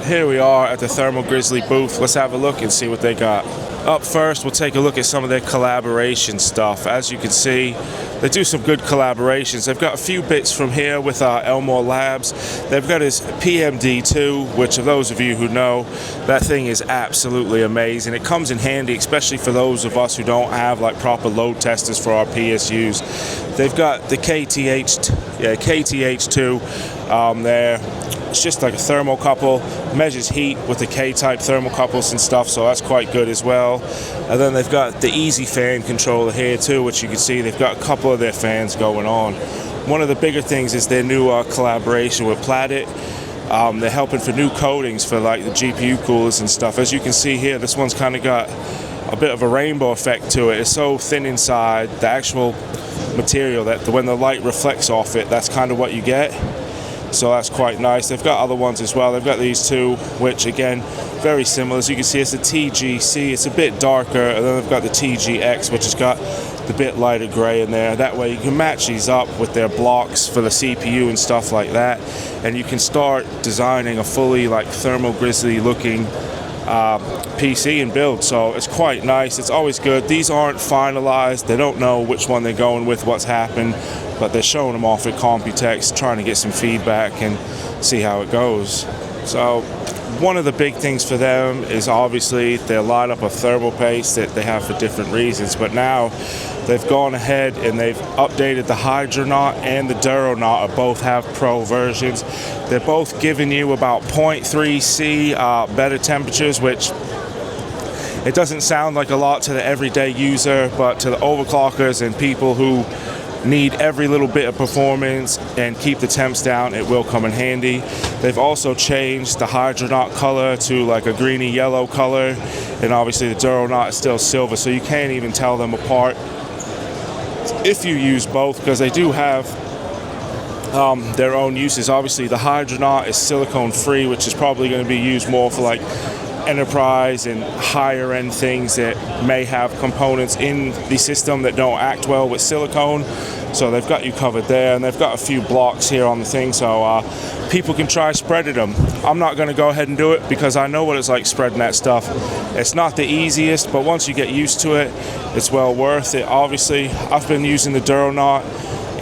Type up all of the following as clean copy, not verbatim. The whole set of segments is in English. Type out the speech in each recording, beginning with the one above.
here we are at the Thermal Grizzly booth. Let's have a look and see what they got. Up first, we'll take a look at some of their collaboration stuff. As you can see, they do some good collaborations. They've got a few bits from here with Elmore Labs. They've got his PMD2, which for those of you who know, that thing is absolutely amazing. It comes in handy, especially for those of us who don't have like proper load testers for our PSUs. They've got the KTH2 there. It's just like a thermocouple, measures heat with the K-type thermocouples and stuff, so that's quite good as well. And then they've got the easy fan controller here too, which you can see they've got a couple of their fans going on. One of the bigger things is their new collaboration with Planet. They're helping for new coatings for like the GPU coolers and stuff. As you can see here, this one's kind of got a bit of a rainbow effect to it. It's so thin inside, the actual material, that when the light reflects off it, that's kind of what you get. So that's quite nice. They've got other ones as well. They've got these two, which again, very similar. As you can see, it's a TGC. It's a bit darker. And then they've got the TGX, which has got the bit lighter gray in there. That way you can match these up with their blocks for the CPU and stuff like that. And you can start designing a fully like Thermal Grizzly looking PC and build. So it's quite nice. It's always good. These aren't finalized. They don't know which one they're going with, what's happened, but they're showing them off at Computex, trying to get some feedback and see how it goes. So one of the big things for them is obviously their lineup of thermal paste that they have for different reasons, but now they've gone ahead and they've updated the Hydronaut and the Duronaut, both have Pro versions. They're both giving you about 0.3 C better temperatures, which it doesn't sound like a lot to the everyday user, but to the overclockers and people who need every little bit of performance and keep the temps down, it will come in handy. They've also changed the Hydronaut color to like a greeny yellow color, and obviously the Duronaut is still silver, so you can't even tell them apart if you use both, because they do have their own uses. Obviously the Hydronaut is silicone free, which is probably going to be used more for like enterprise and higher end things that may have components in the system that don't act well with silicone. So they've got you covered there, and they've got a few blocks here on the thing, so people can try spreading them. I'm not going to go ahead and do it because I know what it's like spreading that stuff. It's not the easiest, but once you get used to it, it's well worth it. Obviously, I've been using the Duronaut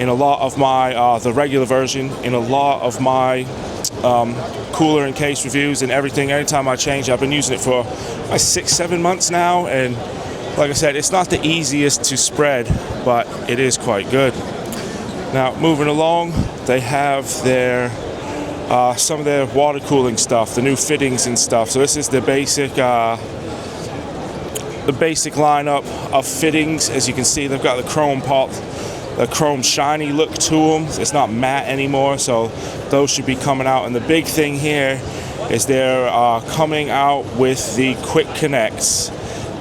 in a lot of my, the regular version, in a lot of my cooler and case reviews and everything. Anytime I change, I've been using it for 6-7 months now, and like I said, it's not the easiest to spread, but it is quite good. Now moving along, they have their some of their water cooling stuff, the new fittings and stuff. So this is the basic lineup of fittings. As you can see, they've got the chrome pop, the chrome shiny look to them. It's not matte anymore, so those should be coming out. And the big thing here is they're coming out with the quick connects.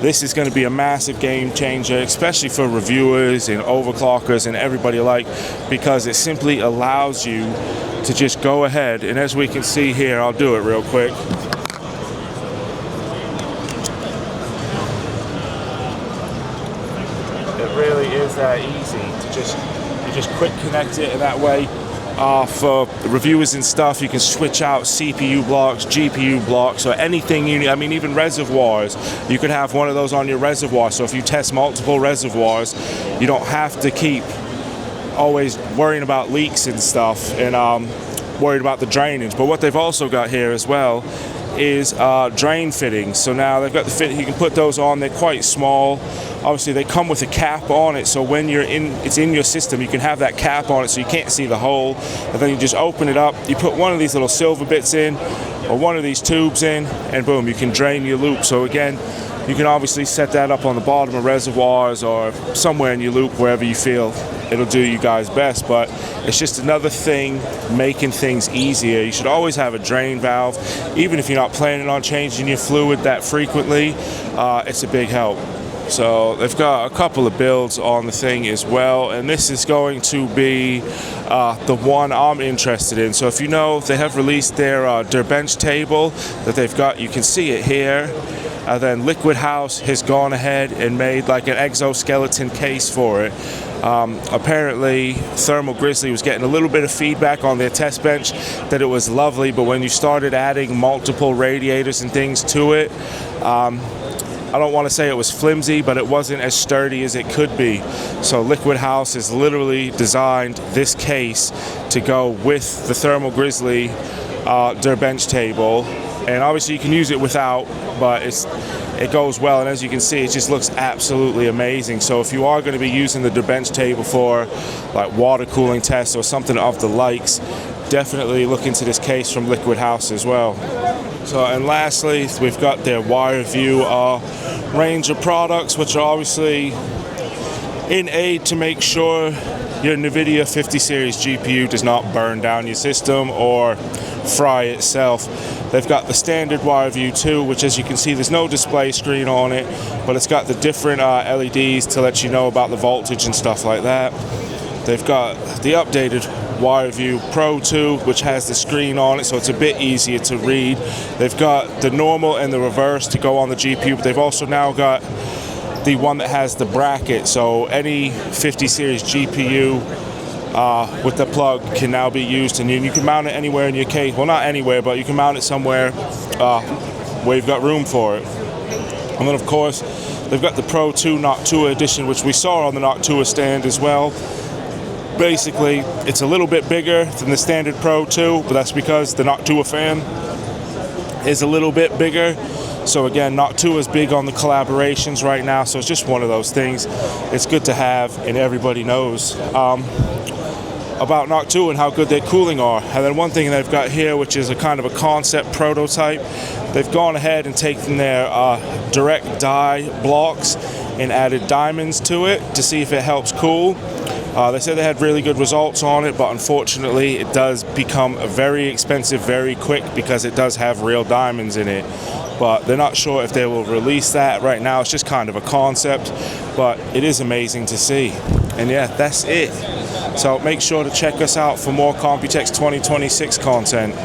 This is going to be a massive game changer, especially for reviewers and overclockers and everybody alike, because it simply allows you to just go ahead, and as we can see here, I'll do it real quick. It really is that easy to just quick connect it, and that way for reviewers and stuff, you can switch out CPU blocks, GPU blocks, or anything you need. I mean, even reservoirs. You could have one of those on your reservoir, so if you test multiple reservoirs, you don't have to keep always worrying about leaks and stuff and worried about the drainage. But what they've also got here as well is drain fittings. So now they've got the fit, you can put those on. They're quite small. Obviously they come with a cap on it, so when it's in your system, you can have that cap on it so you can't see the hole, and then you just open it up, you put one of these little silver bits in or one of these tubes in, and boom, you can drain your loop. So again, you can obviously set that up on the bottom of reservoirs or somewhere in your loop, wherever you feel it'll do you guys best. But it's just another thing making things easier. You should always have a drain valve, even if you're not planning on changing your fluid that frequently. It's a big help. So they've got a couple of builds on the thing as well, and this is going to be the one I'm interested in. So if you know, they have released their bench table that they've got, you can see it here. Then Liquid House has gone ahead and made like an exoskeleton case for it. Apparently, Thermal Grizzly was getting a little bit of feedback on their test bench that it was lovely, but when you started adding multiple radiators and things to it, I don't want to say it was flimsy, but it wasn't as sturdy as it could be. So Liquid House has literally designed this case to go with the Thermal Grizzly their bench table, and obviously you can use it without, but it goes well, and as you can see, it just looks absolutely amazing. So if you are going to be using the bench table for like water cooling tests or something of the likes, definitely look into this case from Liquid House as well. So, and lastly, we've got their wire view range of products, which are obviously in aid to make sure your NVIDIA 50 series GPU does not burn down your system or fry itself. They've got the standard wire view 2, which, as you can see, there's no display screen on it, but it's got the different LEDs to let you know about the voltage and stuff like that. They've got the updated WireView Pro 2, which has the screen on it, so it's a bit easier to read. They've got the normal and the reverse to go on the GPU, but they've also now got the one that has the bracket, so any 50 series GPU with the plug can now be used, and you can mount it anywhere in your case. Well, not anywhere, but you can mount it somewhere where you've got room for it. And then, of course, they've got the Pro 2 Noctua edition, which we saw on the Noctua stand as well. Basically, it's a little bit bigger than the standard Pro 2, but that's because the Noctua fan is a little bit bigger. So again, Noctua is big on the collaborations right now, so it's just one of those things. It's good to have, and everybody knows about Noctua and how good their cooling are. And then one thing they've got here, which is a kind of a concept prototype, they've gone ahead and taken their direct die blocks and added diamonds to it to see if it helps cool. They said they had really good results on it, but unfortunately it does become very expensive very quick because it does have real diamonds in it. But they're not sure if they will release that right now. It's just kind of a concept, but it is amazing to see. And yeah, that's it. So make sure to check us out for more Computex 2026 content.